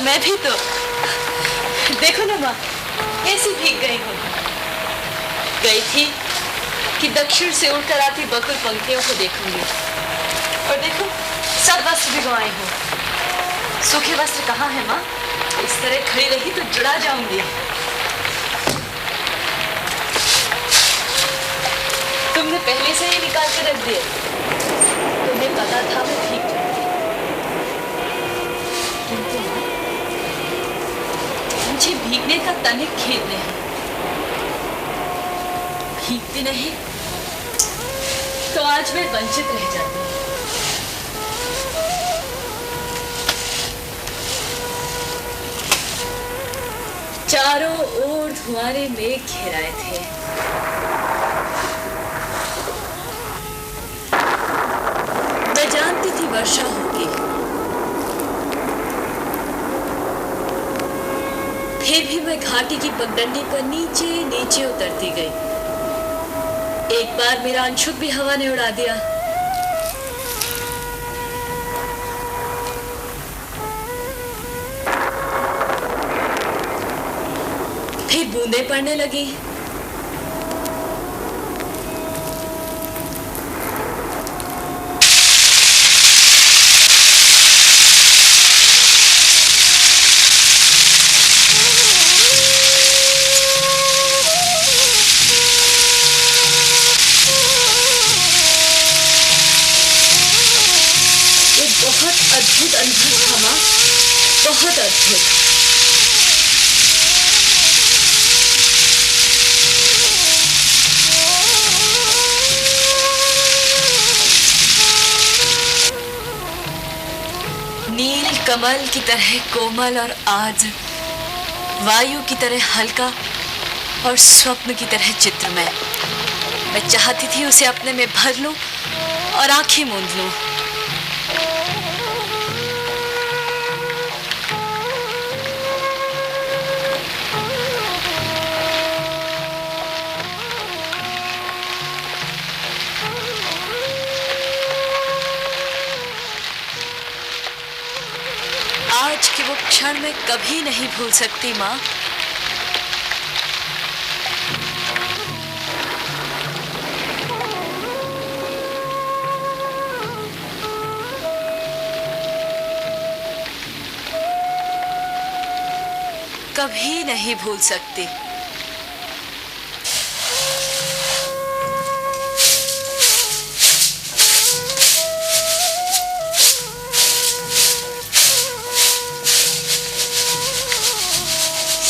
मैं भी तो देखो ना माँ कैसी भीग गई हूँ। गई थी कि दक्षिण से उड़कर आती बकुल पंक्तियों को देखूंगी, और देखो सब वस्त्र भी गंवाई हूँ। सूखे वस्त्र कहाँ है माँ? इस तरह खड़ी रही तो जुड़ा जाऊंगी। तुमने पहले से ही निकाल कर रख दिए। तुम्हें पता था मैं ठीक हूँ, किंतु मुझे भीगने का तनिक खेद नहीं। भीगती नहीं तो आज मैं वंचित रह जाती। चारों ओर धुआंरे मेघ घेराए थे। मैं जानती थी वर्षा होगी, फिर भी मैं घाटी की पगडंडी पर नीचे नीचे उतरती गई। एक बार मेरा अंशुक भी हवा ने उड़ा दिया। फिर बूंदें पड़ने लगी। अद्भुत अनुभव था माँ, बहुत अद्भुत। नील कमल की तरह कोमल और आर्द्र, वायु की तरह हल्का और स्वप्न की तरह चित्रमय। मैं चाहती थी उसे अपने में भर लूं और आंखें मूंद लूं। आज के वो क्षण मैं कभी नहीं भूल सकती माँ। कभी नहीं भूल सकती।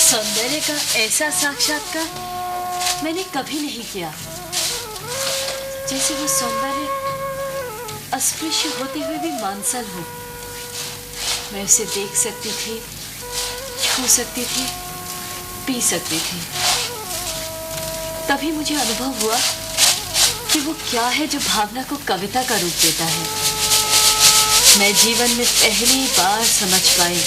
सौंदर्य का ऐसा साक्षात्कार मैंने कभी नहीं किया, जैसे वो सौंदर्य अस्पृश्य होते हुए भी मांसल हो। मैं उसे देख सकती थी, छू सकती थी, पी सकती थी। तभी मुझे अनुभव हुआ कि वो क्या है जो भावना को कविता का रूप देता है। मैं जीवन में पहली बार समझ पाई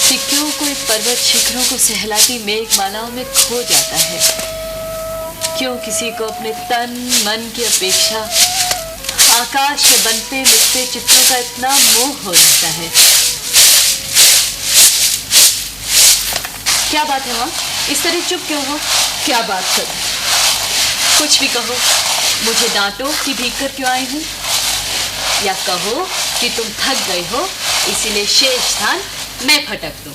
कि क्यों कोई पर्वत शिखरों को सहलाती मेघमालाओं में खो जाता है, क्यों किसी को अपने तन मन की अपेक्षा आकाश में बनते मिटते चित्रों का इतना मोह हो जाता है। क्या बात है माँ, इस तरह चुप क्यों हो? क्या बात करूं? कुछ भी कहो। मुझे डांटो कि भीग कर क्यों आई हूँ, या कहो कि तुम थक गई हो इसीलिए शेष स्थान मैं फटक दूं,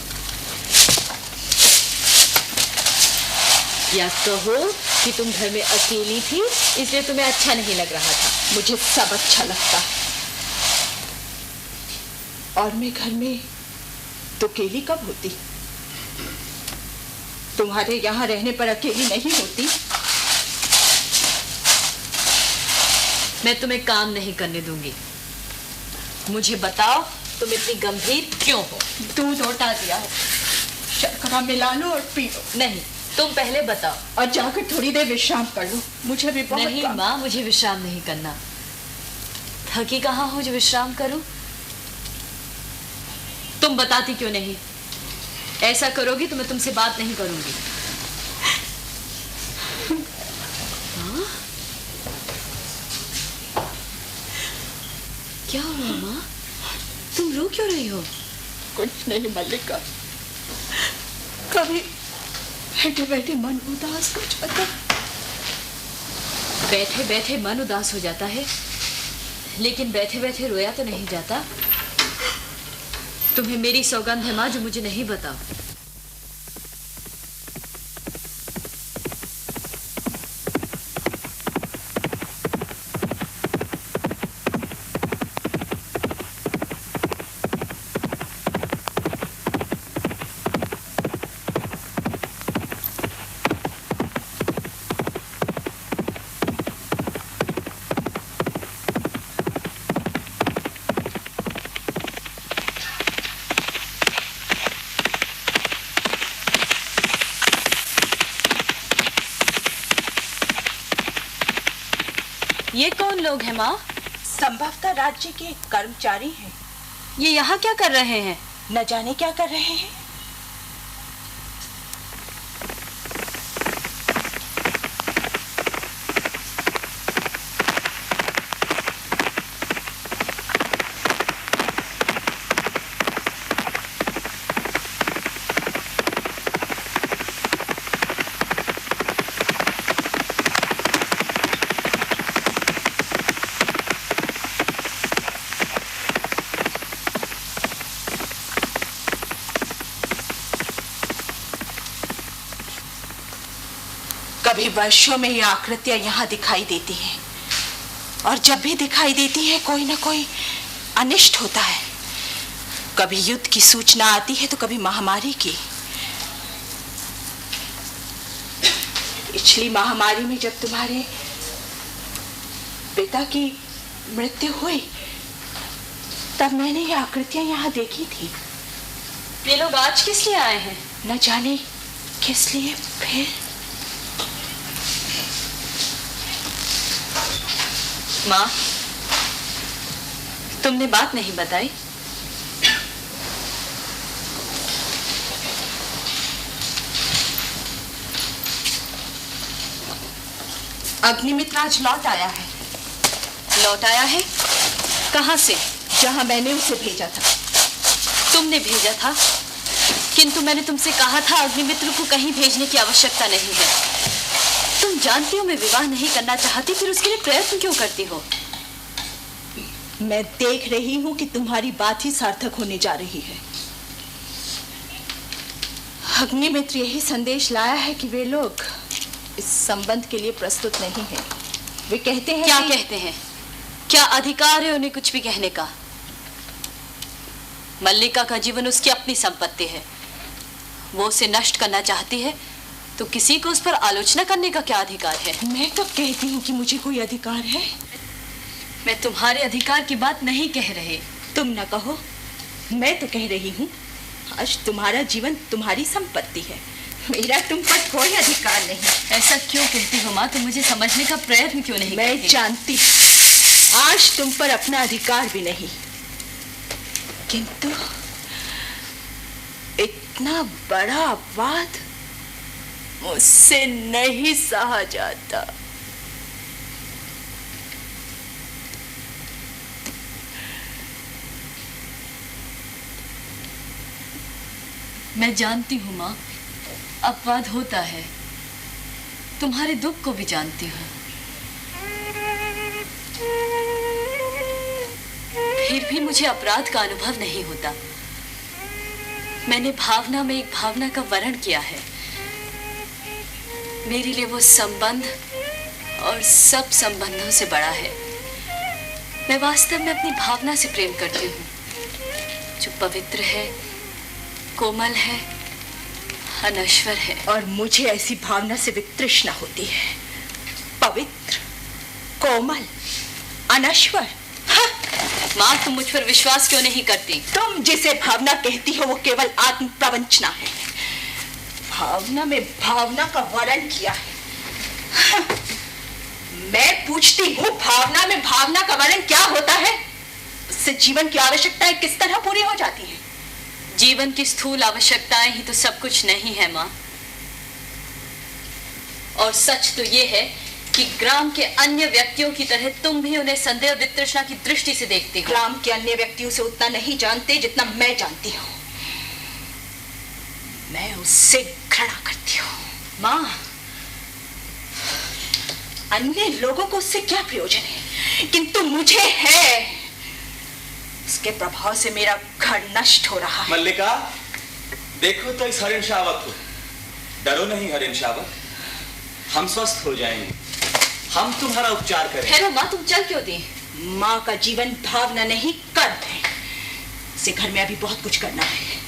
या कहो कि तुम घर में अकेली थी इसलिए तुम्हें अच्छा नहीं लग रहा था। मुझे सब अच्छा लगता, और मैं घर में तो अकेली कब होती? तुम्हारे यहाँ रहने पर अकेली नहीं होती। मैं तुम्हें काम नहीं करने दूंगी। मुझे बताओ तुम इतनी गंभीर क्यों हो? दूध लौटा दिया है, शर्करा मिला लो और पी लो। नहीं, तुम पहले बताओ। और जाकर थोड़ी देर विश्राम कर लो, मुझे भी बहुत नहीं माँ, मुझे विश्राम नहीं करना। थकी कहाँ हो जो विश्राम करूं? तुम बताती क्यों नहीं? ऐसा करोगी तो मैं तुमसे बात नहीं करूंगी। हाँ? क्या हुआ माँ? तुम रो क्यों रही हो? कुछ नहीं मल्लिका, कभी बैठे बैठे मन उदास हो जाता। बैठे बैठे मन उदास हो जाता है, लेकिन बैठे बैठे रोया तो नहीं जाता। तुम्हें मेरी सौगंध है माँ, जो मुझे नहीं बताओ। ये कौन लोग हैं माँ? संभवतः राज्य के कर्मचारी हैं। ये यहाँ क्या कर रहे हैं? न जाने क्या कर रहे हैं। कभी वर्षों में ये आकृतियां यहाँ दिखाई देती हैं, और जब भी दिखाई देती है कोई ना कोई अनिष्ट होता है। कभी युद्ध की सूचना आती है तो कभी महामारी की। पिछली महामारी में जब तुम्हारे पिता की मृत्यु हुई, तब मैंने ये आकृतियां यहाँ देखी थी। ये लोग आज किस लिए आए हैं? न जाने किस लिए। फिर माँ, तुमने बात नहीं बताई। अग्निमित्र आज लौट आया है। लौट आया है? कहाँ से? जहाँ मैंने उसे भेजा था। तुमने भेजा था? किंतु मैंने तुमसे कहा था अग्निमित्र को कहीं भेजने की आवश्यकता नहीं है। तुम जानती हो मैं विवाह नहीं करना चाहती, फिर उसके लिए प्रयत्न क्यों करती हो? मैं देख रही हूँ कि तुम्हारी बात ही सार्थक होने जा रही है। अग्निमित्र यही संदेश लाया है कि वे लोग इस संबंध के लिए प्रस्तुत नहीं हैं। वे कहते हैं। क्या कहते हैं? क्या अधिकार है उन्हें कुछ भी कहने का? मल्लिका का जीवन उसकी अपनी संपत्ति है। वो उसे नष्ट करना चाहती है तो किसी को उस पर आलोचना करने का क्या अधिकार है? मैं तो कहती हूँ कि मुझे कोई अधिकार है। मैं तुम्हारे अधिकार की बात नहीं कह रही। तुम न कहो, मैं तो कह रही हूँ। आज तुम्हारा जीवन तुम्हारी संपत्ति है, मेरा तुम पर कोई अधिकार नहीं। ऐसा क्यों कहती हो माँ? तुम मुझे समझने का प्रयत्न क्यों नहीं करती? मैं जानती आज तुम पर अपना अधिकार भी नहीं, किंतु इतना बड़ा अपवाद मुझसे नहीं सहा जाता। मैं जानती हूँ माँ, अपवाद होता है। तुम्हारे दुख को भी जानती हूँ, फिर भी मुझे अपराध का अनुभव नहीं होता। मैंने भावना में एक भावना का वर्ण किया है। मेरे लिए वो संबंध और सब संबंधों से बड़ा है। मैं वास्तव में अपनी भावना से प्रेम करती हूँ, जो पवित्र है, कोमल है, अनश्वर है। और मुझे ऐसी भावना से वितृष्णा होती है। पवित्र, कोमल, अनश्वर। हाँ। माँ, तुम मुझ पर विश्वास क्यों नहीं करती? तुम जिसे भावना कहती हो वो केवल आत्म प्रवंचना है। भावना में भावना का वर्णन किया है। हाँ। मैं पूछती हूँ, भावना में भावना का वर्णन क्या होता है? उससे जीवन की आवश्यकताएं किस तरह पूरी हो जाती हैं? जीवन की स्थूल आवश्यकताएं ही तो सब कुछ नहीं है माँ। और सच तो ये है कि ग्राम के अन्य व्यक्तियों की तरह तुम भी उन्हें संदेह वितृष्णा की दृष्टि से देखते हो। ग्राम के अन्य व्यक्तियों से उतना नहीं जानते जितना मैं जानती हूँ। मैं उससे घृणा करती हूँ। माँ, अन्य लोगों को उससे क्या प्रयोजन है, किंतु मुझे है। उसके प्रभाव से मेरा घर नष्ट हो रहा है। मल्लिका, देखो तो इस हरिण शावक को। डरो नहीं हरिण शावक, हम स्वस्थ हो जाएंगे। हम तुम्हारा उपचार करेंगे। ठहरो माँ, तुम चल क्यों दी? माँ का जीवन भावना नहीं, कर्म है। इसे घर में अभी बहुत कुछ करना है।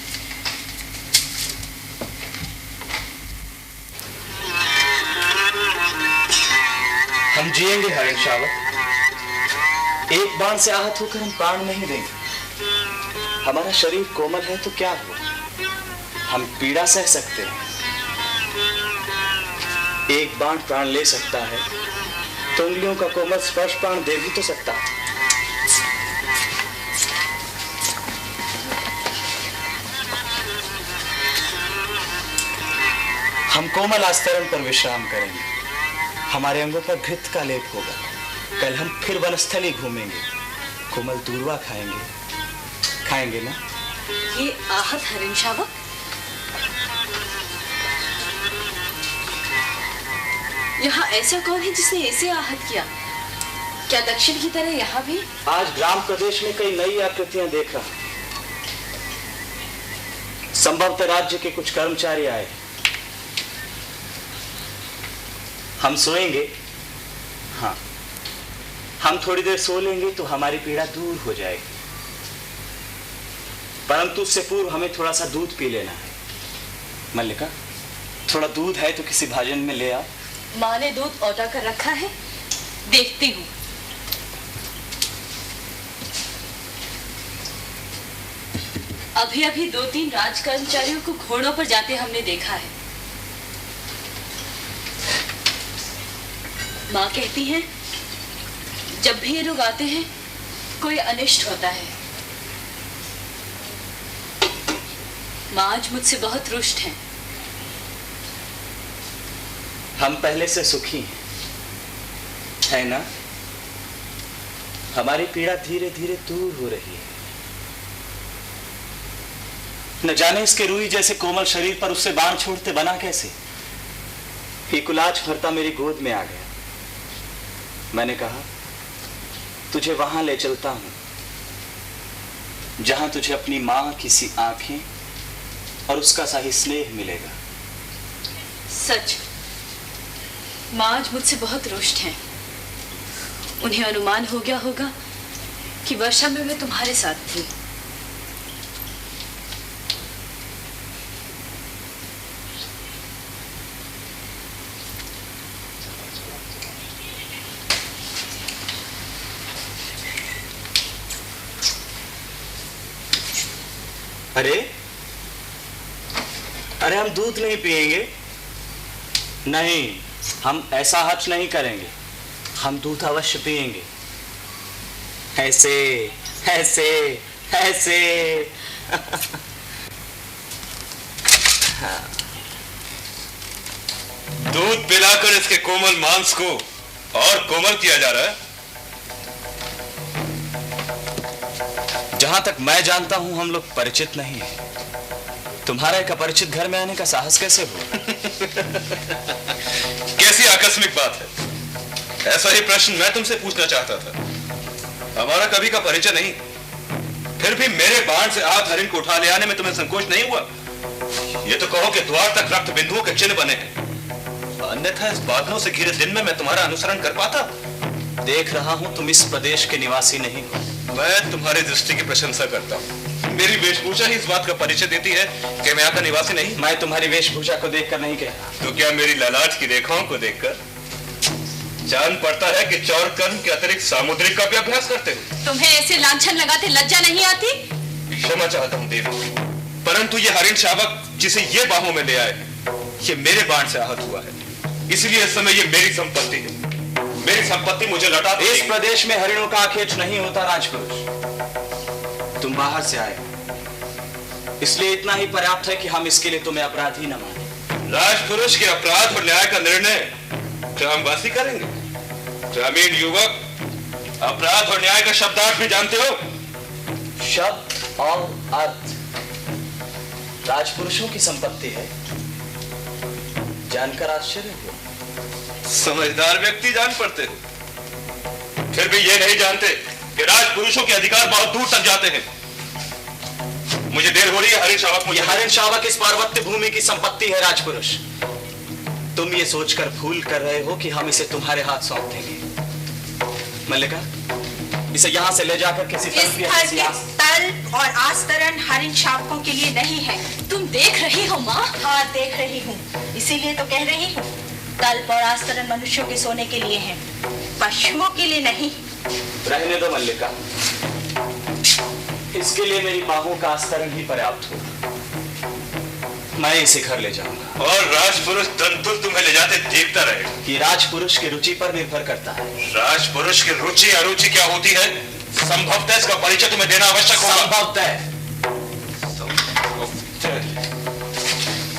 हम जिएंगे हरिण शावक। एक बाण से आहत होकर हम प्राण नहीं देंगे। हमारा शरीर कोमल है तो क्या हुआ, हम पीड़ा सह सकते हैं। एक बाण प्राण ले सकता है तो उंगलियों का कोमल स्पर्श प्राण दे भी तो सकता है। हम कोमल आस्तरण पर विश्राम करेंगे। हमारे अंगों पर घृत का लेप होगा। कल हम फिर वनस्थली घूमेंगे, कोमल दूर्वा खाएंगे ना? ये आहत हरिण शावक? यहाँ ऐसा कौन है जिसने ऐसे आहत किया? क्या दक्षिण की तरह यहाँ भी? आज ग्राम प्रदेश में कई नई आकृतियां देख रहा हूं। संभवतः राज्य के कुछ कर्मचारी आए। हम सोएंगे। हाँ, हम थोड़ी देर सो लेंगे तो हमारी पीड़ा दूर हो जाएगी। परंतु उससे पूर्व हमें थोड़ा सा दूध पी लेना है। मल्लिका, थोड़ा दूध है तो किसी भाजन में ले आओ। माँ ने दूध औटा कर रखा है, देखती हूँ। अभी अभी 2-3 राज कर्मचारियों को घोड़ों पर जाते हमने देखा है। माँ कहती हैं, जब भी ये लोग आते हैं कोई अनिष्ट होता है। माँ आज मुझसे बहुत रुष्ट हैं। हम पहले से सुखी हैं, है ना? हमारी पीड़ा धीरे धीरे दूर हो रही है। न जाने इसके रूई जैसे कोमल शरीर पर उससे बाण छोड़ते बना कैसे। हिकुलाज भरता मेरी गोद में आ गया। मैंने कहा, तुझे वहां ले चलता हूं जहां तुझे अपनी मां की सी आंखें और उसका सा ही स्नेह मिलेगा। सच, माँ आज मुझसे बहुत रुष्ट हैं। उन्हें अनुमान हो गया होगा कि वर्षा में मैं तुम्हारे साथ थी। अरे हम दूध नहीं पिएंगे। नहीं, हम ऐसा हर्ष नहीं करेंगे। हम दूध अवश्य पिएंगे। ऐसे ऐसे ऐसे। दूध पिलाकर इसके कोमल मांस को और कोमल किया जा रहा है। जहां तक मैं जानता हूं हम लोग परिचित नहीं हैं। तुम्हारा एक अपरिचित घर में आने का साहस कैसे हुआ? कैसी आकस्मिक बात है। ऐसा ही प्रश्न मैं तुमसे पूछना चाहता था। हमारा कभी का परिचय नहीं, फिर भी मेरे बाण से आहत हरिण को उठा ले आने में तुम्हें संकोच नहीं हुआ? ये तो कहो कि द्वार तक रक्त बिंदुओं के चिन्ह बने हैं, अन्यथा इस बादलों से घिरे दिन में मैं तुम्हारा अनुसरण कर पाता? देख रहा हूं तुम इस प्रदेश के निवासी नहीं हो। मैं तुम्हारी दृष्टि की प्रशंसा करता हूँ। मेरी वेशभूषा ही इस बात का परिचय देती है कि मैं यहाँ का निवासी नहीं। मैं तुम्हारी वेशभूषा को देखकर नहीं कहता। तो क्या मेरी ललाट की रेखाओं को देखकर जान पड़ता है कि चौर कर्म के अतिरिक्त सामुद्रिक का भी अभ्यास करते हो? तुम्हें ऐसे लांछन लगाते लज्जा नहीं आती? क्षमा चाहता हूँ देवी, परंतु ये हरिण शावक जिसे ये बाहों में ले आए, ये मेरे बाण से आहत हुआ है, इसलिए इस समय ये मेरी संपत्ति है। मेरी संपत्ति मुझे लौटा दो। इस प्रदेश में हरिणों का आखेट नहीं होता राजपुरुष। तुम बाहर से आए, इसलिए इतना ही पर्याप्त है कि हम इसके लिए तुम्हें अपराधी न माने। राजपुरुष के अपराध और न्याय का निर्णय ग्रामवासी करेंगे। ग्रामीण युवक अपराध और न्याय का शब्दार्थ भी जानते हो? शब्द और अर्थ राजपुरुषों की संपत्ति है। जानकर आश्चर्य हुआ। समझदार व्यक्ति जान पड़ते हो, फिर भी ये नहीं जानते कि राजपुरुषों के अधिकार बहुत दूर तक जाते हैं। मुझे देर हो रही है, हरिण शावक मुझे। हरिण शावक इस पार्वत्य भूमि की संपत्ति है राजपुरुष। तुम ये सोचकर भूल कर रहे हो कि हम इसे तुम्हारे हाथ सौंप देंगे। मल्लिका, इसे यहाँ से ले जाकर किसी तल और आस्तरण हरिण शावकों के लिए नहीं है। तुम देख रही हो माँ? हाँ, देख रही हूँ, इसीलिए तो कह रही हूँ। तल्प और आस्तरण मनुष्यों के सोने के लिए हैं, पशुओं के लिए नहीं। रहने दो मल्लिका, इसके लिए मेरी बाहों का आस्तरण ही पर्याप्त होगा। मैं इसे घर ले जाऊंगा। और राजपुरुष दंतुल तुम्हें ले जाते देखता रहेगा। ये राजपुरुष की रुचि पर निर्भर करता है। राजपुरुष की रुचि अरुचि क्या होती है, संभवतः इसका परिचय तुम्हें देना आवश्यक होगा। संभवतः।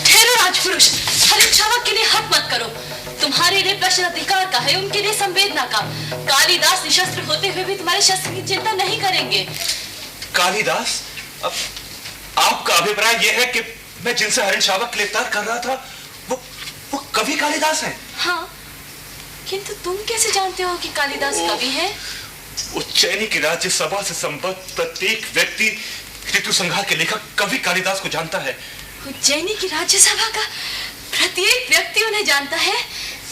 ठहरो राजपुरुष, हरिण शावक के लिए हट मत करो। तुम्हारे लिए प्रश्न अधिकार का है, उनके लिए संवेदना का। कालिदास निशस्त्र होते हुए भी तुम्हारे शस्त्र की चिंता नहीं करेंगे। कालिदास? अब आपका अभिप्राय यह है कि मैं जिनसे हरिण शावक के लिए तर्क कर रहा था वो कवि कालिदास है? हाँ, किंतु तुम कैसे जानते हो कि कालिदास कवि है? उज्जैनी की राज्यसभा से संबद्ध प्रत्येक व्यक्ति ऋतु संहार के लेखक कवि कालिदास को जानता है। उज्जैनी की राज्यसभा का प्रत्येक व्यक्ति उन्हें जानता है?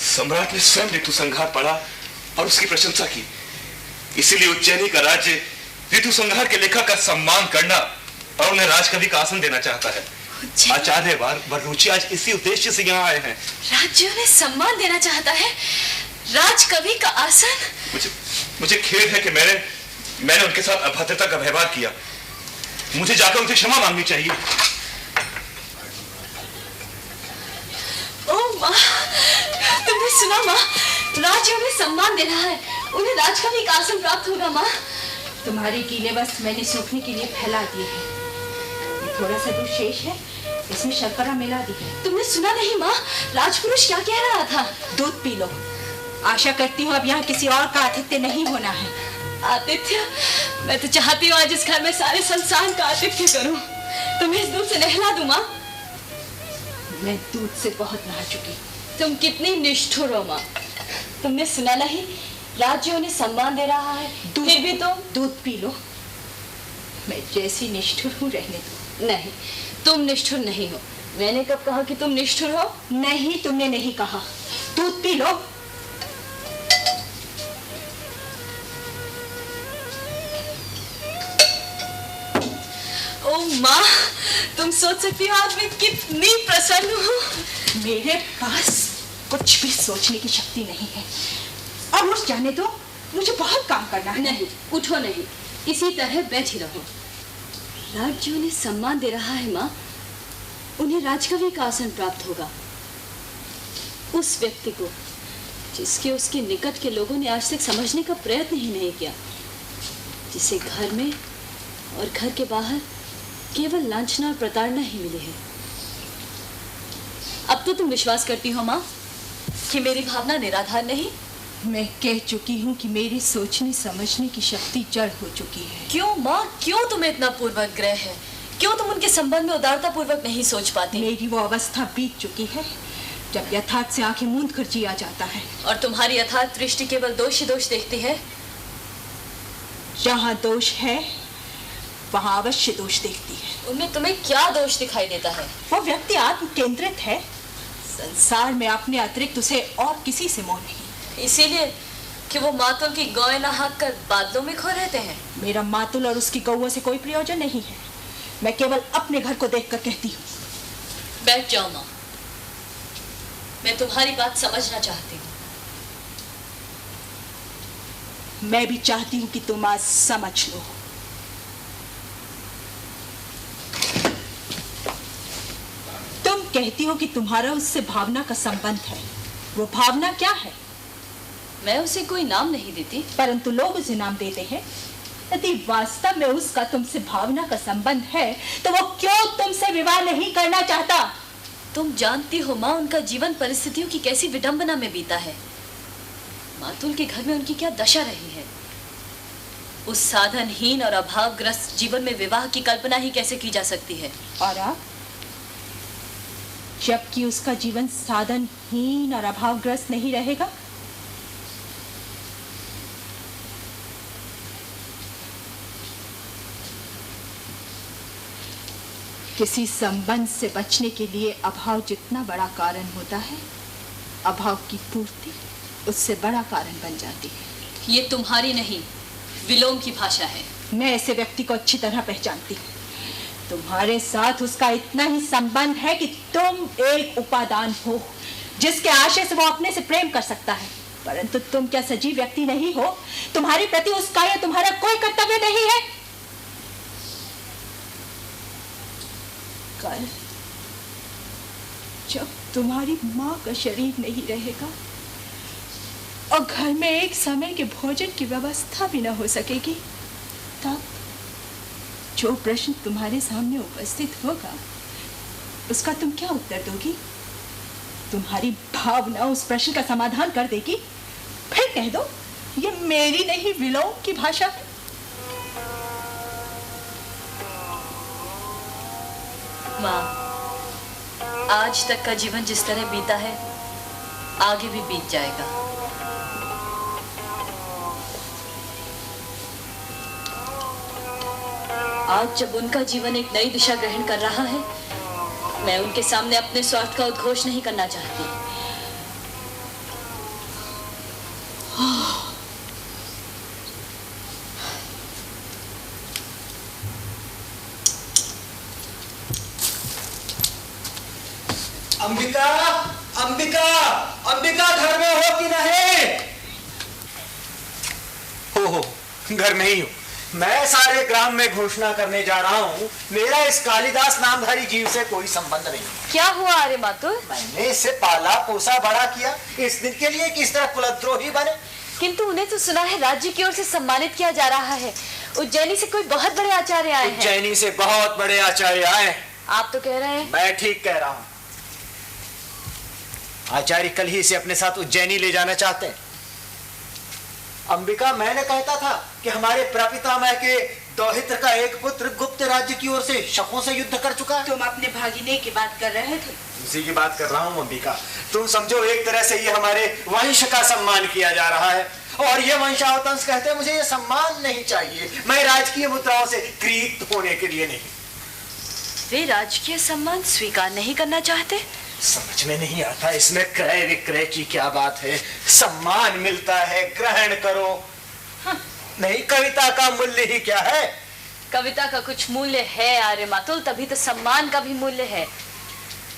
सम्राट ने स्वयं ऋतु संहार पढ़ा और उसकी प्रशंसा की। इसीलिए उज्जैनी का राज्य ऋतु संहार के लेखक का सम्मान करना और उन्हें राजकवि का आसन देना चाहता है। आचार्य वररुचि आज इसी उद्देश्य से यहाँ आए हैं। राज्य उन्हें सम्मान देना चाहता है, राजकवि का आसन? मुझे खेद है कि मैंने उनके साथ अभद्रता का व्यवहार किया। मुझे जाकर उनसे क्षमा मांगनी चाहिए। ओह माँ, तुमने सुना माँ? राज्य उन्हें सम्मान दे रहा है, उन्हें राजकवि का आसन प्राप्त होगा। माँ, तुम्हारे गीले वस्त्र मैंने सूखने के लिए फैला दिए हैं। ये थोड़ा सा दूध शेष है, इसमें शर्करा मिला दी है। तुमने सुना नहीं माँ? राजपुरुष क्या कह रहा था? दूध पी लो। आशा करती हूँ अब यहाँ किसी और का आतिथ्य नहीं होना है। आतिथ्य? मैं तो चाहती हूँ आज इस घर में सारे संसार का आतिथ्य करूँ। तुम्हें इस दूध से नहला दूँ माँ? मैं दूध से बहुत नहा चुकी। तुम कितनी निष्ठुर हो माँ। तुमने सुना नहीं? राज्य उन्हें सम्मान दे रहा है, फिर भी तुम दूध पी लो। मैं जैसी निष्ठुर हूँ रहने दो। नहीं, तुम निष्ठुर नहीं हो। मैंने कब कहा कि तुम निष्ठुर हो? नहीं, तुमने नहीं कहा। दूध पी लो। ओह माँ, तुम सोच सकती हो आज मैं कितनी प्रसन्न हूँ। मेरे पास कुछ भी सोचने की शक्ति नहीं है। अब उठ जाने दो, मुझे बहुत काम करना है। नहीं, उठो नहीं, इसी तरह बैठी रहो। राज्य उन्हें सम्मान दे रहा है माँ, उन्हें राजकवि का आसन प्राप्त होगा। उस व्यक्ति को जिसके उसके निकट के लोगों ने आज तक समझने का प्रयत्न ही नहीं किया, जिसे घर में और घर के बाहर केवल लांछना और प्रताड़ना ही मिली है। अब तो तुम विश्वास करती हो माँ कि मेरी भावना निराधार नहीं? मैं कह चुकी हूँ कि मेरी सोचने समझने की शक्ति जड़ हो चुकी है। क्यों माँ, क्यों तुम्हें इतना पूर्वाग्रह है? क्यों तुम उनके संबंध में उदारता पूर्वक नहीं सोच पाती? मेरी वो अवस्था बीत चुकी है जब यथार्थ से आंखें मूंद कर जिया जाता है। और तुम्हारी यथार्थ दृष्टि केवल दोष ही दोष देखती है। जहाँ दोष है वहाँ अवश्य दोष देखती है। उनमें तुम्हें क्या दोष दिखाई देता है? वो व्यक्ति आत्म केंद्रित है। संसार में अपने अतिरिक्त उसे और किसी से मोह नहीं। इसीलिए कि वो मातुल की गौएं नहाक कर बादलों में खो रहते हैं। मेरा मातुल और उसकी गौओं से कोई प्रयोजन नहीं है। मैं केवल अपने घर को देखकर कहती हूँ। बैठ जाओ माँ, मैं तुम्हारी बात समझना चाहती हूँ। मैं भी चाहती हूँ कि तुम आज समझ लो। तुम कहती हो कि तुम्हारा उससे भावना का संबंध है। वो भावना क्या है? मैं उसे कोई नाम नहीं देती, परंतु लोग उसे नाम देते हैं। यदि वास्तव में उसका तुमसे भावना का संबंध है तो वो क्यों तुमसे विवाह नहीं करना चाहता? तुम जानती हो माँ, उनका जीवन परिस्थितियों की कैसी विडंबना में बीता है। मातुल के घर में उनकी क्या दशा रही है। उस साधनहीन और अभावग्रस्त जीवन में विवाह की कल्पना ही कैसे की जा सकती है? और आप जबकि उसका जीवन साधनहीन और अभावग्रस्त नहीं रहेगा। किसी संबंध से बचने के लिए अभाव जितना बड़ा कारण होता है, अभाव की पूर्ति उससे बड़ा कारण बन जाती है। ये तुम्हारी नहीं, विलोम की भाषा है। मैं ऐसे व्यक्ति को अच्छी तरह पहचानती हूँ। तुम्हारे साथ उसका इतना ही संबंध है कि तुम एक उपादान हो जिसके आशय से वो अपने से प्रेम कर सकता है, परंतु तुम क्या सजीव व्यक्ति नहीं हो? तुम्हारे प्रति उसका या तुम्हारा कोई कर्तव्य नहीं है? कल जब तुम्हारी माँ का शरीर नहीं रहेगा और घर में एक समय के भोजन की व्यवस्था भी न हो सकेगी, तब जो प्रश्न तुम्हारे सामने उपस्थित होगा उसका तुम क्या उत्तर दोगी? तुम्हारी भावना उस प्रश्न का समाधान कर देगी। फिर कह दो ये मेरी नहीं, विलोम की भाषा है। माँ, आज तक का जीवन जिस तरह बीता है आगे भी बीत जाएगा। आज जब उनका जीवन एक नई दिशा ग्रहण कर रहा है, मैं उनके सामने अपने स्वार्थ का उद्घोष नहीं करना चाहती। अंबिका, अंबिका, अंबिका घर में हो कि नहीं? हो, घर में ही हूँ। मैं सारे ग्राम में घोषणा करने जा रहा हूँ, मेरा इस कालिदास नामधारी जीव से कोई संबंध नहीं। क्या हुआ आर्य मातुल? मैंने इसे पाला पोसा बड़ा किया, इस दिन के लिए कि इस तरह कुलद्रोही बने। किंतु उन्हें तो सुना है राज्य की ओर से सम्मानित किया जा रहा है। उज्जैनी से कोई बहुत बड़े आचार्य आए हैं। उज्जैनी से बहुत बड़े आचार्य आए। आप तो कह रहे हैं। मैं ठीक कह रहा हूँ। आचार्य कल ही इसे अपने साथ उज्जैनी ले जाना चाहते हैं। अंबिका, मैंने कहता था कि हमारे प्रपितामह के दौहित्र का एक पुत्र गुप्त राज्य की ओर से शकों से युद्ध कर चुका है। तुम अपने भागिने की बात कर रहे थे? उसी की बात कर रहा हूँ अंबिका। तुम समझो एक तरह से ये हमारे वंश का सम्मान किया जा रहा है, और ये वंशावतंश कहते हैं मुझे ये सम्मान नहीं चाहिए। मैं राजकीय मुद्राओं से क्रीत होने के लिए नहीं। वे राजकीय सम्मान स्वीकार नहीं करना चाहते? समझ में नहीं आता इसमें क्रय विक्रय की क्या बात है। सम्मान मिलता है, ग्रहण करो। नहीं, कविता का मूल्य ही क्या है? कविता का कुछ मूल्य है आर्य मातुल, तभी तो सम्मान का भी मूल्य है।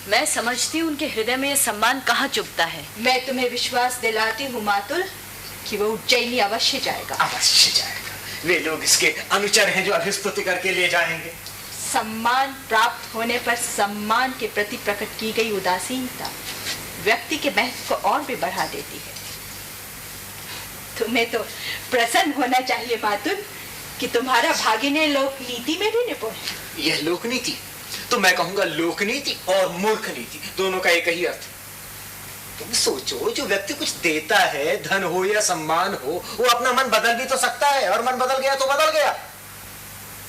मैं समझती हूँ उनके हृदय में ये सम्मान कहाँ चुभता है। मैं तुम्हें विश्वास दिलाती हूँ मातुल कि वो उज्जैनी अवश्य जाएगा। अवश्य जाएगा। वे लोग इसके अनुचर हैं जो अभिस्तुति करके ले जाएंगे। सम्मान प्राप्त होने पर सम्मान के प्रति प्रकट की गई उदासीनता व्यक्ति के महत्व को और भी बढ़ा देती है। तुम्हें तो प्रसन्न होना चाहिए मातुल कि तुम्हारा भागिने लोक नीति में भी निपुण है। यह लोक नीति तो मैं कहूंगा लोक नीति और मूर्ख नीति दोनों का एक ही अर्थ। तुम सोचो, जो व्यक्ति कुछ देता है, धन हो या सम्मान हो, वो अपना मन बदल भी तो सकता है, और मन बदल गया तो बदल गया।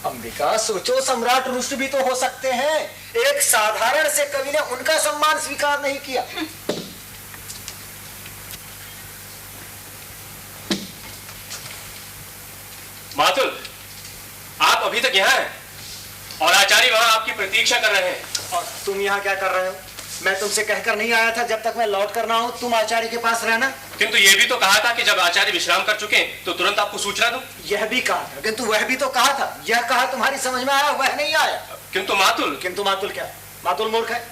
अंबिका, सोचो, सम्राट रुष्ट भी तो हो सकते हैं। एक साधारण से कवि ने उनका सम्मान स्वीकार नहीं किया। मातुल, आप अभी तक यहाँ हैं और आचार्य वहां आपकी प्रतीक्षा कर रहे हैं। और तुम यहाँ क्या कर रहे हो? मैं तुमसे कहकर नहीं आया था जब तक मैं लौट कर ना हूं तुम आचार्य के पास रहना। किंतु यह भी तो कहा था कि जब आचार्य विश्राम कर चुके तो तुरंत आपको सूचना दूं। यह भी कहा था, किंतु वह भी तो कहा था। यह कहा तुम्हारी समझ में आया, वह नहीं आया। किंतु मातुल। किंतु मातुल क्या? मातुल मूर्ख है?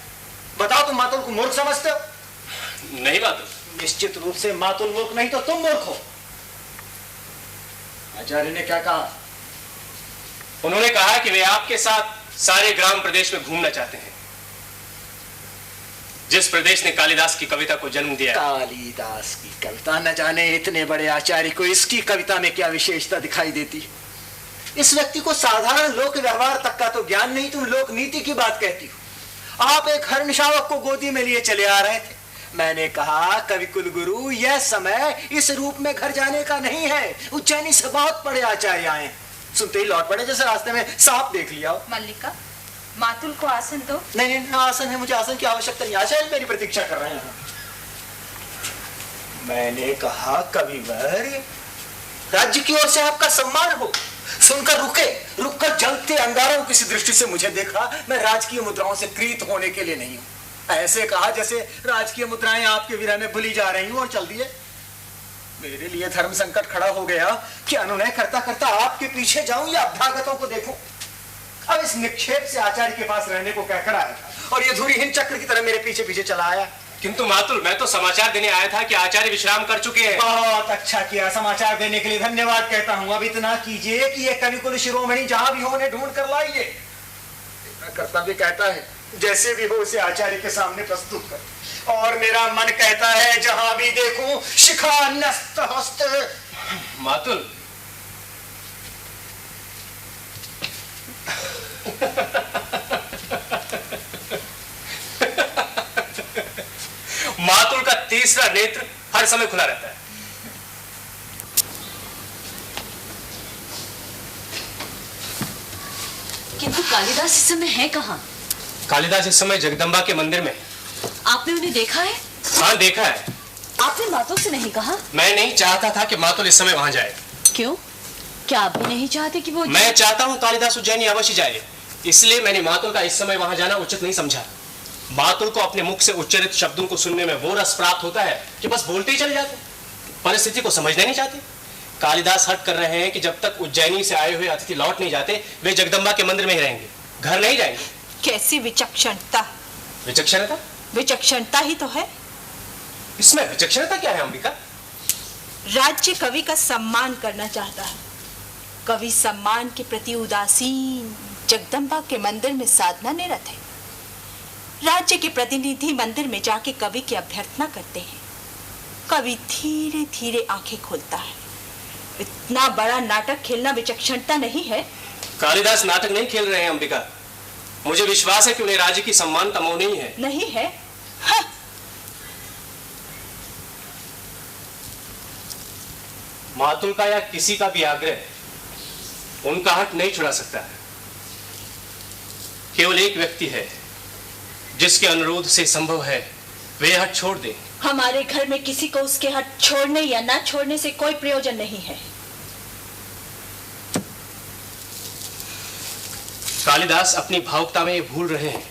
बताओ, तुम मातुल को मूर्ख समझते हो? नहीं मातुल। निश्चित रूप से मातुल मूर्ख नहीं तो तुम मूर्ख हो। आचार्य ने क्या कहा? उन्होंने कहा कि वे आपके साथ सारे ग्राम प्रदेश में घूमना चाहते हैं, जिस प्रदेश ने कालिदास की कविता को जन्म दिया। कालिदास की कविता? न जाने इतने बड़े आचार्य को इसकी कविता में क्या विशेषता दिखाई देती। इस व्यक्ति को साधारण लोक व्यवहार तक का तो ज्ञान नहीं, तुम लोक नीति की बात कहती हो। आप एक हरण शावक को गोदी में लिए चले आ रहे थे। मैंने कहा, कवि कुलगुरु, यह समय इस रूप में घर जाने का नहीं है। उज्जैनी से बहुत बड़े आचार्य आए, सुनते ही लौट पड़े जैसे रास्ते में सांप देख लिया हो। मल्लिका, मातुल को आसन दो। नहीं नहीं, आसन है, मुझे आसन की आवश्यकता नहीं। आचार्य मेरी प्रतीक्षा कर रहे हैं। मैंने कहा कविवर, राज्य की ओर से आपका सम्मान हो। सुनकर रुककर जलते अंगारों की दृष्टि से मुझे देखा। मैं राजकीय मुद्राओं से प्रीत होने के लिए नहीं हूं। ऐसे कहा जैसे राजकीय मुद्राएं आपके विरह में भूली जा रही हूं और चल दिए। मेरे लिए धर्म संकट खड़ा हो गया कि अनुनय करता करता आपके पीछे जाऊं या अभ्यागतों को देखूं। अब इस निक्षेप से आचार्य के पास रहने को कहकर आया था और ये धुरीहीन चक्र की तरह मेरे पीछे पीछे चला आया। किंतु मातुल, मैं तो समाचार देने आया था कि आचार्य विश्राम कर चुके हैं। बहुत अच्छा किया, समाचार देने के लिए धन्यवाद कहता हूं। अब इतना कीजिए कि ये कविकुल शिरोमणि जहां भी हो उन्हें ढूंढ कर लाइए। मेरा कर्तव्य कहता है जैसे भी हो उसे आचार्य के सामने प्रस्तुत कर, और मेरा मन कहता है जहां भी देखूं शिखा न्यस्त हस्त। मातुल, मातुल का तीसरा नेत्र हर समय खुला रहता है। किंतु कालिदास इस समय है कहाँ? कालिदास इस समय जगदम्बा के मंदिर में। आपने उन्हें देखा है? हाँ, देखा है। आपने मातुल से नहीं कहा? मैं नहीं चाहता था कि मातुल इस समय वहां जाए। क्यों? क्या आप भी नहीं चाहते कि वो मैं चाहता हूं कालिदास उज्जैनी अवश्य जाए, इसलिए मैंने मातुल का इस समय वहां जाना उचित नहीं समझा। मातुल को अपने मुख से उच्चारित शब्दों को सुनने में वो रस प्राप्त होता है कि बस बोलते ही चले जाते, परिस्थिति को समझना नहीं चाहते। कालिदास हट कर रहे हैं कि जब तक उज्जैनी से आए हुए अतिथि लौट नहीं जाते वे जगदम्बा के मंदिर में ही रहेंगे, घर नहीं जाएंगे। कैसी विचक्षणता! विचक्षणता? विचक्षणता ही तो है। इसमें विचक्षणता क्या है अंबिका? राज्य कवि का सम्मान करना चाहता है। कवि सम्मान के प्रति उदासीन जगदम्बा के मंदिर में साधना निरत है। राज्य के प्रतिनिधि मंदिर में जाके कवि की अभ्यर्थना करते हैं। कवि धीरे धीरे आंखें खोलता है। इतना बड़ा नाटक खेलना विचक्षणता नहीं है। कालिदास नाटक नहीं खेल रहे हैं अंबिका। मुझे विश्वास है कि उन्हें राज्य की सम्मान का मोह नहीं है। नहीं है? हाँ। मातुल का या किसी का भी आग्रह उनका हट नहीं छुड़ा सकता है। केवल एक व्यक्ति है जिसके अनुरोध से संभव है वे हट छोड़ दे। हमारे घर में किसी को उसके हट छोड़ने या ना छोड़ने से कोई प्रयोजन नहीं है। कालिदास अपनी भावुकता में ये भूल रहे हैं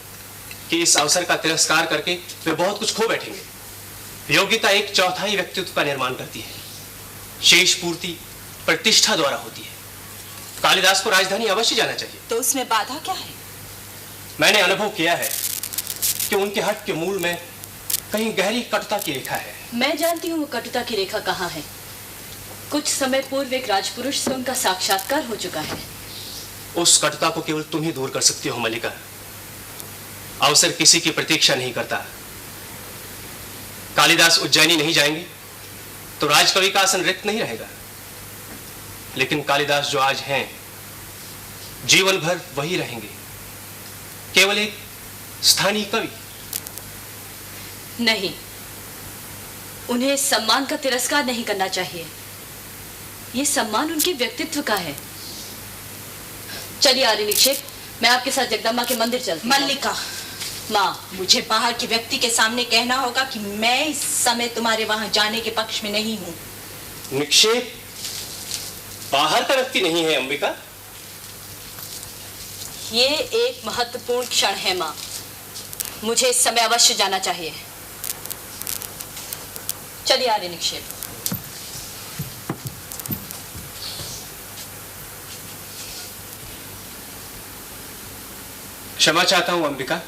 कि इस अवसर का तिरस्कार करके वे बहुत कुछ खो बैठेंगे। योग्यता एक चौथाई व्यक्तित्व का निर्माण करती है, शेष पूर्ति प्रतिष्ठा द्वारा होती है। कालिदास को राजधानी अवश्य जाना चाहिए। तो उसमें बाधा क्या है? मैंने अनुभव किया है कि उनके हट के मूल में कहीं गहरी कटुता की रेखा है। मैं जानती हूँ वो कटुता की रेखा कहाँ है। कुछ समय पूर्व एक राजपुरुष से उनका साक्षात्कार हो चुका है। उस कटुता को केवल तुम ही दूर कर सकती हो मल्लिका। अवसर किसी की प्रतीक्षा नहीं करता। कालिदास उज्जैनी नहीं जाएंगे तो राजकवि का आसन रिक्त नहीं रहेगा। लेकिन कालिदास जो आज हैं जीवन भर वही रहेंगे, केवल एक स्थानीय कवि। नहीं, उन्हें सम्मान का तिरस्कार नहीं करना चाहिए। ये सम्मान उनके व्यक्तित्व का है। चलिए आर्य निक्षेप, मैं आपके साथ जगदम्बा के मंदिर चलती हूँ। मल्लिका, माँ, मुझे बाहर के व्यक्ति के सामने कहना होगा कि मैं इस समय तुम्हारे वहां जाने के पक्ष में नहीं हूँ। निक्षेप बाहर का व्यक्ति नहीं है अंबिका। ये एक महत्वपूर्ण क्षण है माँ, मुझे इस समय अवश्य जाना चाहिए। चलिए आर्य निक्षेप। क्षमा चाहता हूं अंबिका।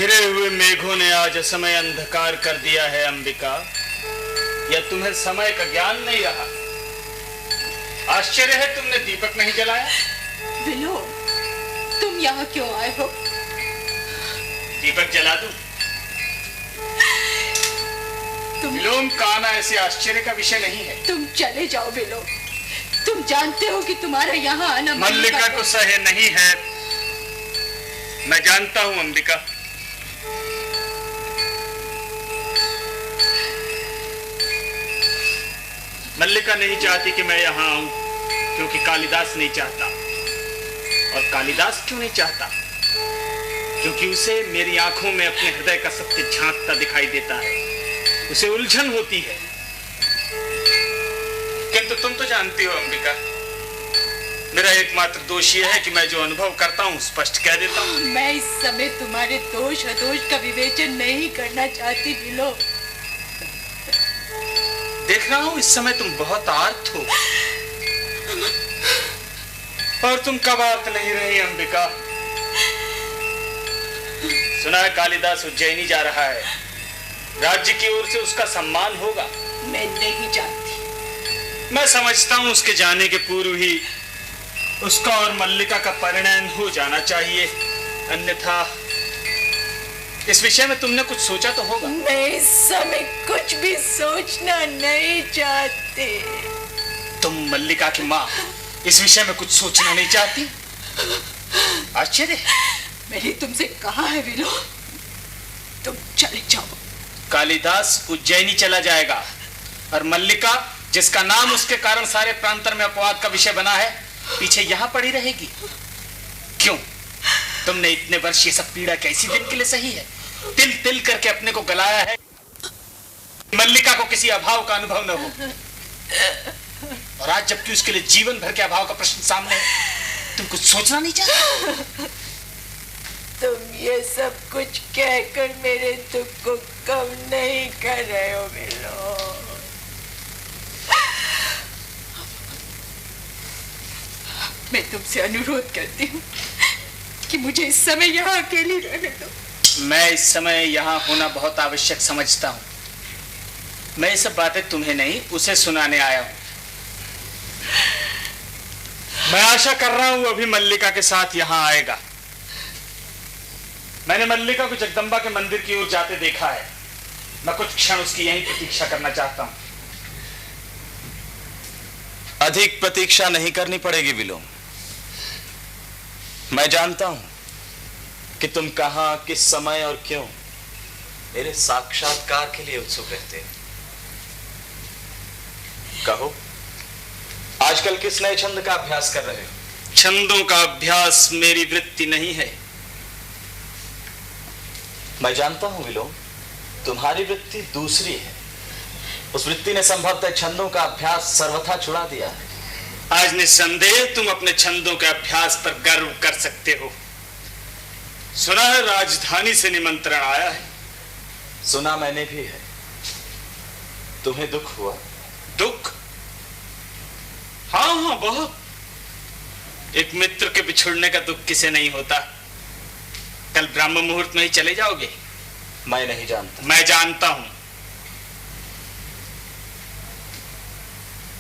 घिरे हुए मेघों ने आज असमय अंधकार कर दिया है अंबिका, या तुम्हें समय का ज्ञान नहीं रहा? आश्चर्य है तुमने दीपक नहीं जलाया। विलो, तुम यहाँ क्यों आए हो? दीपक जला दूं? विलोम का आना ऐसे आश्चर्य का विषय नहीं है। तुम चले जाओ विलो। तुम जानते हो कि तुम्हारा यहाँ आना मल्लिका को सहे नहीं है, मैं जानता हूं अंबिका। मल्लिका नहीं चाहती कि मैं यहाँ आऊं, क्योंकि कालिदास नहीं चाहता। और कालिदास क्यों नहीं चाहता? क्योंकि उसे मेरी आंखों में अपने हृदय का सत्य झांकता दिखाई देता है, उसे उलझन होती है। किंतु तुम तो जानती हो अंबिका, मेरा एकमात्र दोष यह है कि मैं जो अनुभव करता हूँ स्पष्ट कह देता हूँ। मैं इस समय तुम्हारे दोष अदोष का विवेचन नहीं करना चाहती विलो। देख रहा हूं इस समय तुम बहुत आर्त हो, और तुम कब आर्त नहीं रही अंबिका? सुना है कालिदास उज्जैनी जा रहा है, राज्य की ओर से उसका सम्मान होगा। मैं नहीं जानती। मैं समझता हूं उसके जाने के पूर्व ही उसका और मल्लिका का परिणय हो जाना चाहिए, अन्यथा इस विषय में तुमने कुछ सोचा तो होगा। मैं इस समय कुछ भी सोचना नहीं चाहती। तुम मल्लिका की माँ इस विषय में कुछ सोचना नहीं चाहती? आश्चर्य। मैंने तुमसे कहा है विलो, तुम चले जाओ। कालिदास उज्जैनी चला जाएगा और मल्लिका, जिसका नाम उसके कारण सारे प्रांतर में अपवाद का विषय बना है, पीछे यहां पड़ी रहेगी। क्यों? तुमने इतने वर्ष ये सब पीड़ा कैसी दिन के लिए सही है? तिल तिल करके अपने को गलाया है, मल्लिका को किसी अभाव का अनुभव न हो। और आज जबकि उसके लिए जीवन भर के अभाव का प्रश्न सामने है, तुम कुछ सोचना नहीं चाहते? तुम ये सब कुछ कहकर मेरे दुख को कम नहीं कर रहे हो विलो। मैं तुमसे अनुरोध करती हूँ कि मुझे इस समय यहाँ अकेली रहने दो। मैं इस समय यहाँ होना बहुत आवश्यक समझता हूँ। मैं ये सब बातें तुम्हें नहीं, उसे सुनाने आया हूँ। मैं आशा कर रहा हूँ अभी मल्लिका के साथ यहाँ आएगा। मैंने मल्लिका को जगदम्बा के मंदिर की ओर जाते देखा है। मैं कुछ क्षण उसकी यहीं प्रतीक्षा करना चाहता हूँ। अधिक प्रतीक्षा नहीं करनी पड़ेगी विलोम। मैं जानता हूं कि तुम कहां, किस समय और क्यों मेरे साक्षात्कार के लिए उत्सुक रहते हो। कहो, आजकल किस नए छंद का अभ्यास कर रहे हो? छंदों का अभ्यास मेरी वृत्ति नहीं है। मैं जानता हूं विलोम, तुम्हारी वृत्ति दूसरी है। उस वृत्ति ने संभवतः छंदों का अभ्यास सर्वथा छुड़ा दिया है। आज निस्संदेह तुम अपने छंदों के अभ्यास पर गर्व कर सकते हो। सुना है राजधानी से निमंत्रण आया है। सुना मैंने भी है। तुम्हें दुख हुआ? दुख? हाँ हाँ, बहुत। एक मित्र के बिछुड़ने का दुख किसे नहीं होता। कल ब्रह्म मुहूर्त में ही चले जाओगे? मैं नहीं जानता। मैं जानता हूं।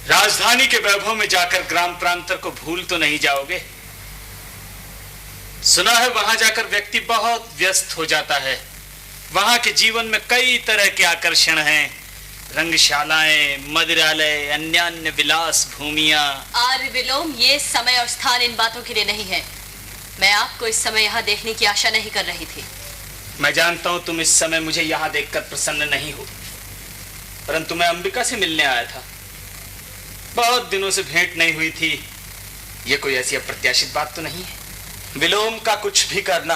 राजधानी के वैभव में जाकर ग्राम प्रांतर को भूल तो नहीं जाओगे? सुना है वहां जाकर व्यक्ति बहुत व्यस्त हो जाता है। वहां के जीवन में कई तरह के आकर्षण हैं, रंगशालाएं, मदिरालय, अन्यान्य विलास भूमियां। आर्य विलोम, ये समय और स्थान इन बातों के लिए नहीं है। मैं आपको इस समय यहाँ देखने की आशा नहीं कर रही थी। मैं जानता हूं तुम इस समय मुझे यहाँ देखकर प्रसन्न नहीं हो, परंतु मैं अंबिका से मिलने आया था। बहुत दिनों से भेंट नहीं हुई थी। ये कोई ऐसी अप्रत्याशित बात तो नहीं है? विलोम का कुछ भी करना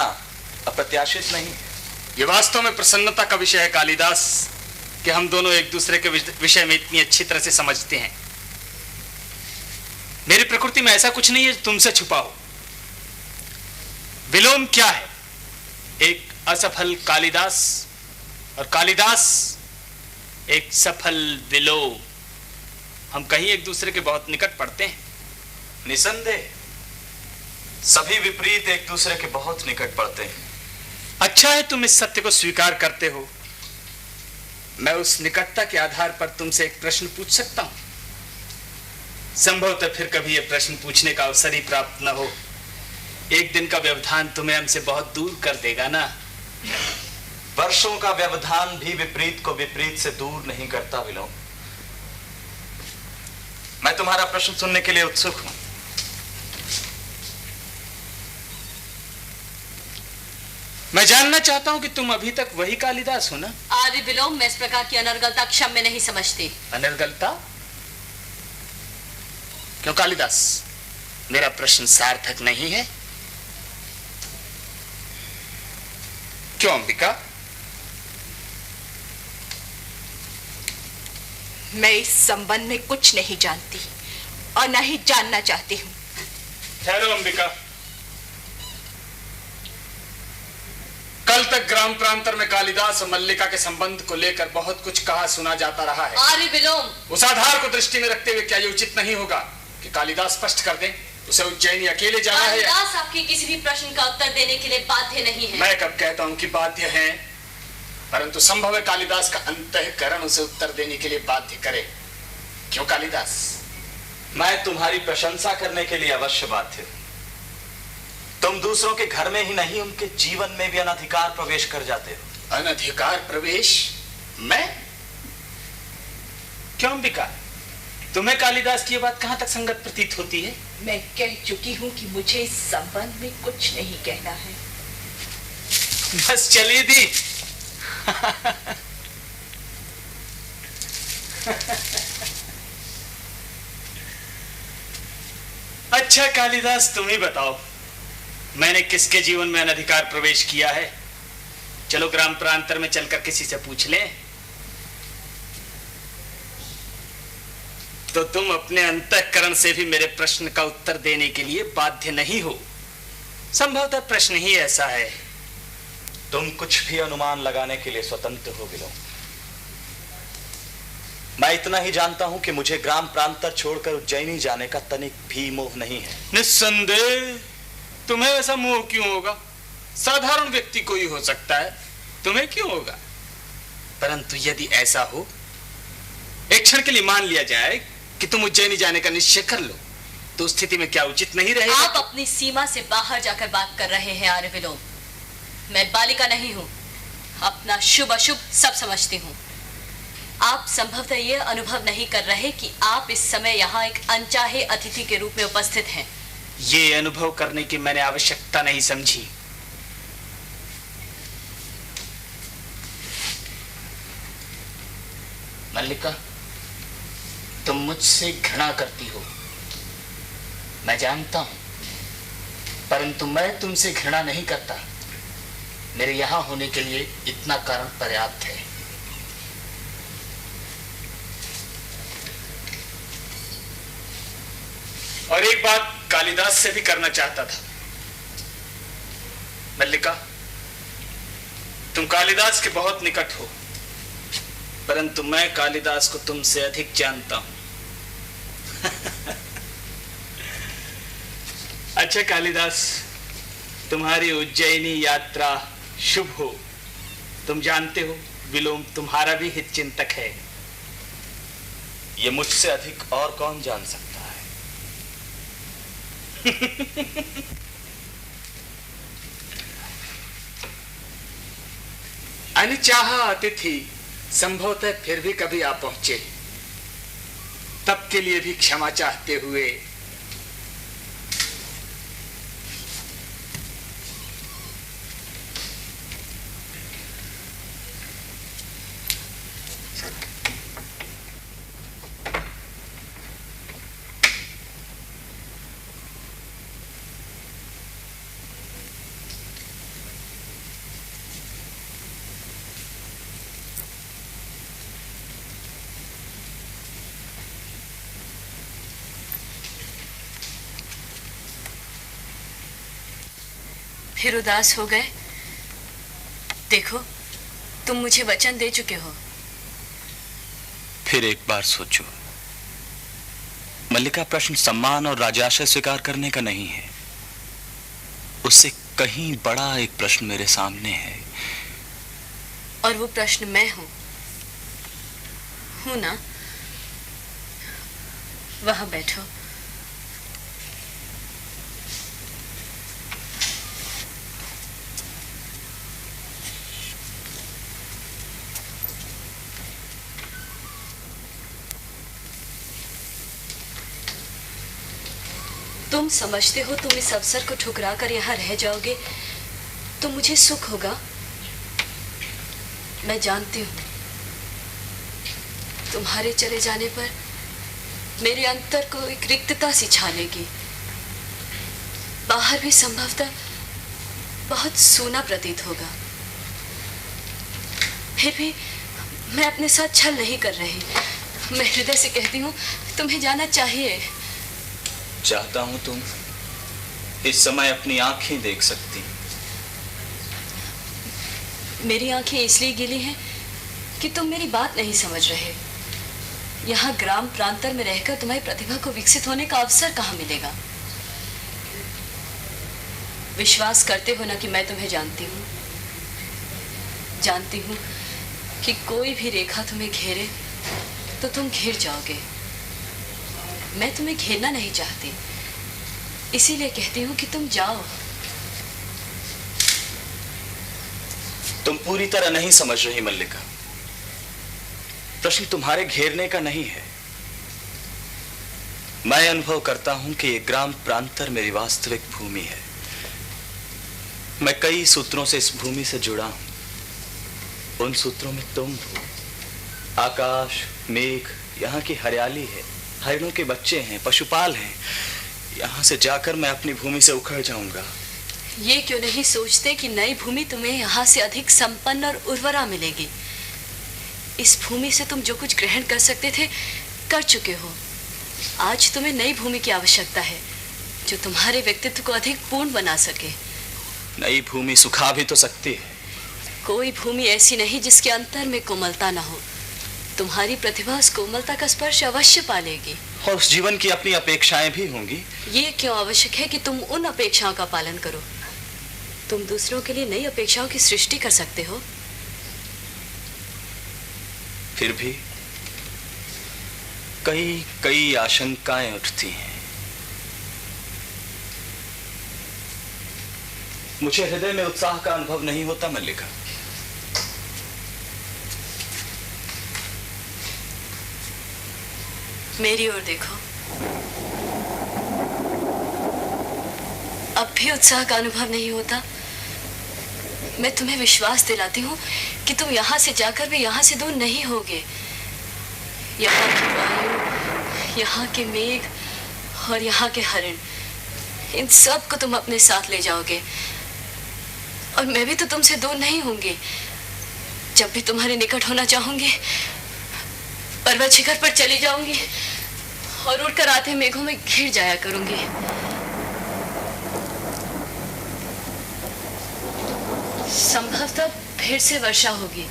अप्रत्याशित नहीं है। ये वास्तव में प्रसन्नता का विषय है कालिदास, कि हम दोनों एक दूसरे के विषय में इतनी अच्छी तरह से समझते हैं। मेरी प्रकृति में ऐसा कुछ नहीं है जो तुमसे छुपा हो। विलोम क्या है? एक असफल कालिदास, और कालिदास एक सफल विलोम। हम कहीं एक दूसरे के बहुत निकट पड़ते हैं। निसंदेह सभी विपरीत एक दूसरे के बहुत निकट पड़ते हैं, अच्छा है तुम इस सत्य को स्वीकार करते हो। मैं उस निकटता के आधार पर तुमसे एक प्रश्न पूछ सकता हूं। संभवतः फिर कभी यह प्रश्न पूछने का अवसर ही प्राप्त न हो। एक दिन का व्यवधान तुम्हें हमसे बहुत दूर कर देगा ना। वर्षों का व्यवधान भी विपरीत को विपरीत से दूर नहीं करता विलोम। मैं तुम्हारा प्रश्न सुनने के लिए उत्सुक हूं। मैं जानना चाहता हूं कि तुम अभी तक वही कालिदास हो ना? आर्य विलोम, मैं इस प्रकार की अनर्गलता क्षम्य नहीं समझती। अनर्गलता? क्यों कालिदास, मेरा प्रश्न सार्थक नहीं है? क्यों अंबिका? मैं इस संबंध में कुछ नहीं जानती और न ही जानना चाहती हूँ। ठहरो अंबिका। कल तक ग्राम प्रांतर में कालिदास और मल्लिका के संबंध को लेकर बहुत कुछ कहा सुना जाता रहा है। आर्य विलोम, उस आधार को दृष्टि में रखते हुए क्या ये उचित नहीं होगा कि कालिदास स्पष्ट कर दें उसे उज्जैनी अकेले जाना है? कालिदास आपके किसी भी प्रश्न का उत्तर देने के लिए बाध्य नहीं है। मैं कब कहता हूं कि बाध्य है, परंतु संभव है कालिदास का अंतःकरण उसे उत्तर देने के लिए बाध्य करे। क्यों कालिदास? मैं तुम्हारी प्रशंसा करने के लिए अवश्य बाध्य हूं। तुम दूसरों के घर में ही नहीं, उनके जीवन में भी अनधिकार प्रवेश कर जाते हो। अनधिकार प्रवेश? मैं? क्यों अंबिका, तुम्हें कालिदास की यह बात कहां तक संगत प्रतीत होती है? मैं कह चुकी हूँ कि मुझे इस संबंध में कुछ नहीं कहना है। बस चली दी। अच्छा कालिदास, तुम ही बताओ, मैंने किसके जीवन में अनधिकार प्रवेश किया है? चलो ग्राम प्रांतर में चलकर किसी से पूछ लें। तो तुम अपने अंतःकरण से भी मेरे प्रश्न का उत्तर देने के लिए बाध्य नहीं हो। संभवतः प्रश्न ही ऐसा है। तुम कुछ भी अनुमान लगाने के लिए स्वतंत्र हो विलोम। मैं इतना ही जानता हूं कि मुझे ग्राम प्रांतर छोड़कर उज्जैनी जाने का तनिक भी मोह नहीं है। निस्संदेह तुम्हें ऐसा मोह क्यों होगा? साधारण व्यक्ति को ही हो सकता है, तुम्हें क्यों होगा? परंतु यदि ऐसा हो, एक क्षण के लिए मान लिया जाए कि तुम उज्जैनी जाने का निश्चय कर लो, तो स्थिति में क्या उचित नहीं रहेगा? आप अपनी सीमा से बाहर जाकर बात कर रहे हैं आर्य विलोम। मैं बालिका नहीं हूं, अपना शुभ अशुभ सब समझती हूं। आप संभवतः यह अनुभव नहीं कर रहे कि आप इस समय यहाँ एक अनचाहे अतिथि के रूप में उपस्थित हैं। ये अनुभव करने की मैंने आवश्यकता नहीं समझी। मल्लिका, तुम मुझसे घृणा करती हो, मैं जानता हूं, परंतु मैं तुमसे घृणा नहीं करता। मेरे यहां होने के लिए इतना कारण पर्याप्त है। और एक बात कालिदास से भी करना चाहता था। मल्लिका, तुम कालिदास के बहुत निकट हो, परंतु मैं कालिदास को तुमसे अधिक जानता हूं। अच्छा कालिदास, तुम्हारी उज्जैनी यात्रा शुभ हो। तुम जानते हो विलोम तुम्हारा भी हित चिंतक है। ये मुझसे अधिक और कौन जान सकता है? अनचाहा अतिथि संभवतः फिर भी कभी आ पहुंचे, तब के लिए भी क्षमा चाहते हुए फिर उदास हो गए? देखो, तुम मुझे वचन दे चुके हो। फिर एक बार सोचो। मल्लिका, प्रश्न सम्मान और राजाशय स्वीकार करने का नहीं है, उससे कहीं बड़ा एक प्रश्न मेरे सामने है। और वो प्रश्न मैं हूं ना? वहां बैठो। तुम समझते हो तुम इस अवसर को ठुकरा कर यहाँ रह जाओगे तो मुझे सुख होगा? मैं जानती हूँ तुम्हारे चले जाने पर मेरे अंतर को एक रिक्तता सी छानेगी। बाहर भी संभवतः बहुत सूना प्रतीत होगा। फिर भी मैं अपने साथ छल नहीं कर रही। मैं हृदय से कहती हूँ तुम्हें जाना चाहिए। चाहता हूं तुम इस समय अपनी आंखें देख सकती। मेरी आंखें इसलिए गीली हैं कि तुम मेरी बात नहीं समझ रहे। यहाँ ग्राम प्रांतर में रहकर तुम्हारी प्रतिभा को विकसित होने का अवसर कहाँ मिलेगा? विश्वास करते हो ना कि मैं तुम्हें जानती हूँ। जानती हूँ कि कोई भी रेखा तुम्हें घेरे तो तुम घिर जाओगे। मैं तुम्हें घेरना नहीं चाहती, इसीलिए कहती हूँ कि तुम जाओ। तुम पूरी तरह नहीं समझ रही मल्लिका। प्रश्न तुम्हारे घेरने का नहीं है। मैं अनुभव करता हूं कि ये ग्राम प्रांतर मेरी वास्तविक भूमि है। मैं कई सूत्रों से इस भूमि से जुड़ा हूं। उन सूत्रों में तुम हो। आकाश, मेघ, यहाँ की हरियाली है, हरिणों के बच्चे हैं, पशुपाल हैं। यहाँ से जाकर मैं अपनी भूमि से उखड़ जाऊंगा। ये क्यों नहीं सोचते कि नई भूमि तुम्हें यहाँ से अधिक संपन्न और उर्वरा मिलेगी? इस भूमि से तुम जो कुछ ग्रहण कर सकते थे कर चुके हो। आज तुम्हें नई भूमि की आवश्यकता है जो तुम्हारे व्यक्तित्व को अधिक पूर्ण बना सके। नई भूमि सुखा भी तो सकती है। कोई भूमि ऐसी नहीं जिसके अंतर में कोमलता न हो। तुम्हारी प्रतिभा उस कोमलता का स्पर्श अवश्य पालेगी। और उस जीवन की अपनी अपेक्षाएं भी होंगी। ये क्यों आवश्यक है कि तुम उन अपेक्षाओं का पालन करो? तुम दूसरों के लिए नई अपेक्षाओं की सृष्टि कर सकते हो। फिर भी कई कई आशंकाएं उठती हैं। मुझे हृदय में उत्साह का अनुभव नहीं होता मल्लिका। मेरी ओर देखो। अब भी उत्साह का अनुभव नहीं होता? मैं तुम्हें विश्वास दिलाती हूँ कि तुम यहाँ से जाकर भी यहाँ से दूर नहीं होगे। यहाँ की वायु, यहाँ के मेघ और यहाँ के हरिण, इन सब को तुम अपने साथ ले जाओगे। और मैं भी तो तुमसे दूर नहीं होंगी। जब भी तुम्हारे निकट होना चाहूंगी पर्वत शिखर पर चली जाऊंगी और उड़कर आते मेघों में घिर जाया करूंगी। संभवतः फिर से वर्षा होगी।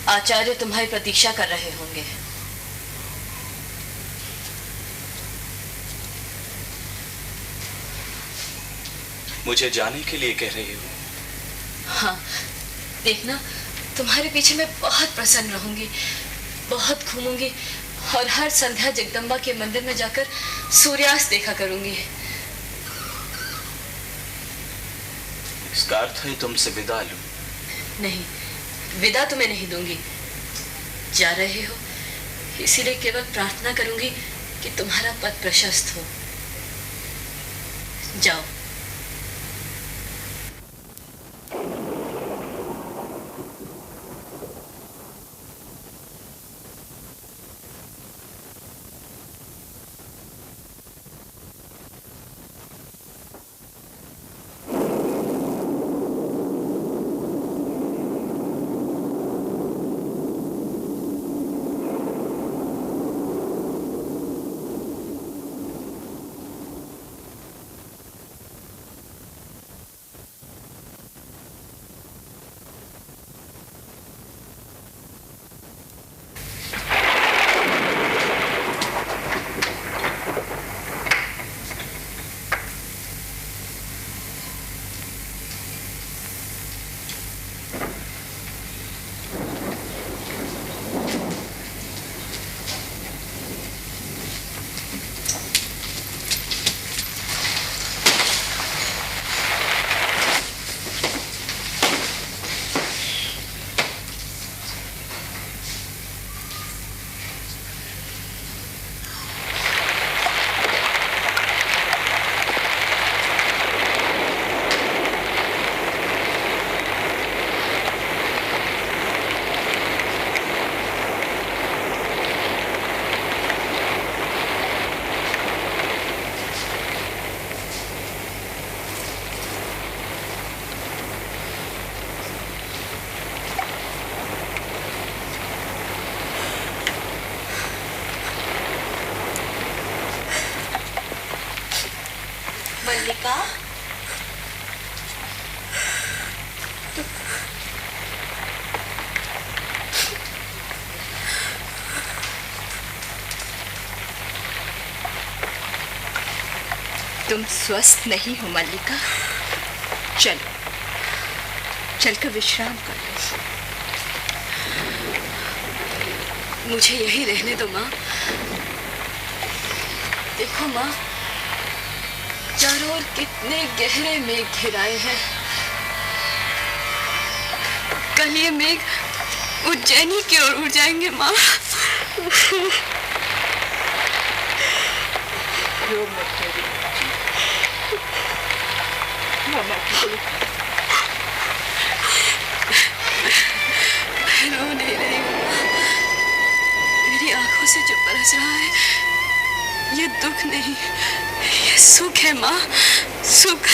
आचार्य तुम्हारी प्रतीक्षा कर रहे होंगे। मुझे जाने के लिए कह रही हो? हाँ, देखना तुम्हारे पीछे मैं बहुत प्रसन्न रहूंगी, बहुत घूमूंगी और हर संध्या जगदम्बा के मंदिर में जाकर सूर्यास्त देखा करूंगी। इसका अर्थ है तुमसे विदा लूं? नहीं, विदा तुम्हें नहीं दूंगी। जा रहे हो इसीलिए केवल प्रार्थना करूंगी कि तुम्हारा पथ प्रशस्त हो। जाओ। मल्लिका, तुम स्वस्थ नहीं हो मल्लिका। चलो, चलकर विश्राम कर लो। मुझे यही रहने दो माँ। देखो माँ, चारों ओर कितने गहरे मेघ घिराए हैं। कल ये मेघ उज्जैनी की ओर उड़ जाएंगे माँ। रो नहीं रही हूँ, मेरी आंखों से जो बरस रहा है ये दुख नहीं, ये सुख है माँ, सुख।